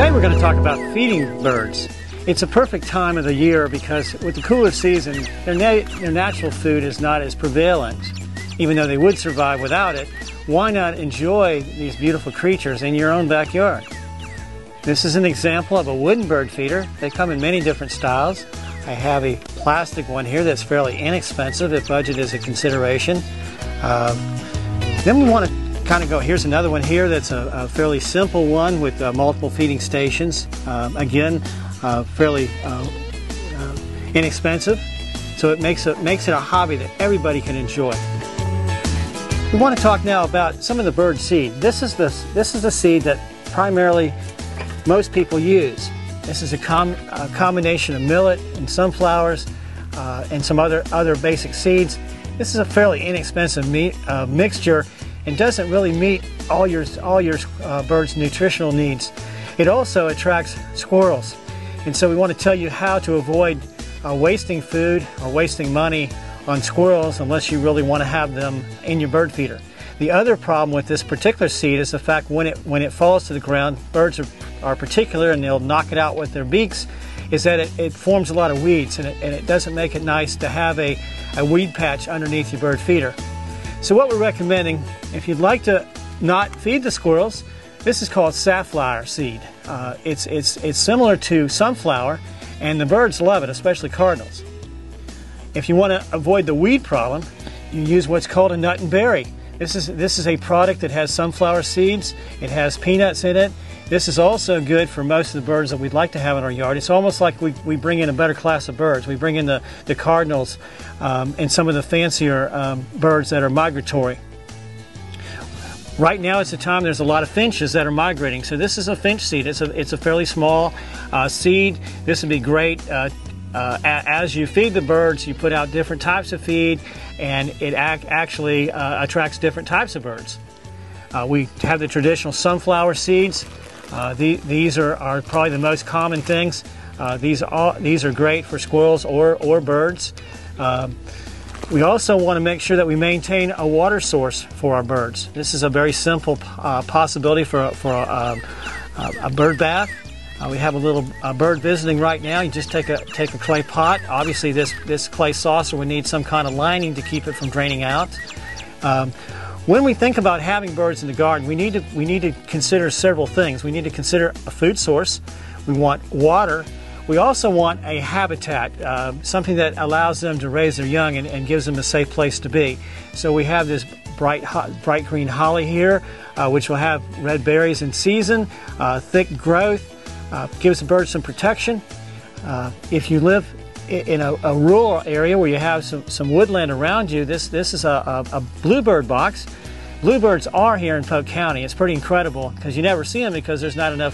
Today we're going to talk about feeding birds. It's a perfect time of the year because with the cooler season, their natural food is not as prevalent. Even though they would survive without it, why not enjoy these beautiful creatures in your own backyard? This is an example of a wooden bird feeder. They come in many different styles. I have a plastic one here that's fairly inexpensive if budget is a consideration. Then we want to kind of go, here's another one here that's a fairly simple one with multiple feeding stations. Again, fairly inexpensive, so it makes it a hobby that everybody can enjoy. We want to talk now about some of the bird seed. This is the seed that primarily most people use. This is a combination of millet and sunflowers and some other basic seeds. This is a fairly inexpensive mixture and doesn't really meet all your birds' nutritional needs. It also attracts squirrels, and so we want to tell you how to avoid wasting food or wasting money on squirrels unless you really want to have them in your bird feeder. The other problem with this particular seed is the fact when it falls to the ground, birds are particular and they'll knock it out with their beaks, is that it forms a lot of weeds and it doesn't make it nice to have a weed patch underneath your bird feeder. So what we're recommending, if you'd like to not feed the squirrels, this is called safflower seed. It's similar to sunflower, and the birds love it, especially cardinals. If you want to avoid the weed problem, you use what's called a nut and berry. This is a product that has sunflower seeds. It has peanuts in it. This is also good for most of the birds that we'd like to have in our yard. It's almost like we bring in a better class of birds. We bring in the cardinals and some of the fancier birds that are migratory. Right now it's a time there's a lot of finches that are migrating. So this is a finch seed. It's a fairly small seed. This would be great. As you feed the birds, you put out different types of feed, and it actually attracts different types of birds. We have the traditional sunflower seeds. These are probably the most common things. These are great for squirrels or birds. We also want to make sure that we maintain a water source for our birds. This is a very simple possibility for a bird bath. We have a little bird visiting right now. You just take a clay pot. Obviously this clay saucer would need some kind of lining to keep it from draining out. When we think about having birds in the garden, we need to consider several things. We need to consider a food source. We want water. We also want a habitat, something that allows them to raise their young and gives them a safe place to be. So we have this bright green holly here, which will have red berries in season, thick growth, gives the birds some protection. If you live in a rural area where you have some woodland around you, this is a bluebird box. Bluebirds are here in Polk County. It's pretty incredible because you never see them because there's not enough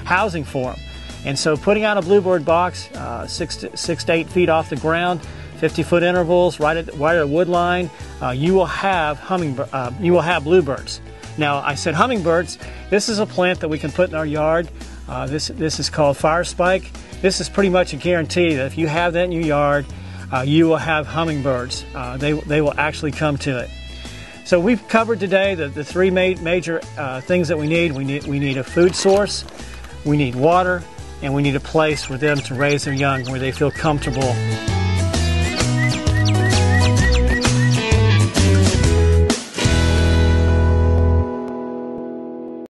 housing for them. And so putting out a bluebird box 6 to 8 feet off the ground, 50-foot intervals, right at a wood line, you will have bluebirds. Now I said hummingbirds. This is a plant that we can put in our yard. This is called fire spike. This is pretty much a guarantee that if you have that in your yard, you will have hummingbirds. They will actually come to it. So we've covered today the three major things that we need. We need a food source, we need water, and we need a place for them to raise their young where they feel comfortable.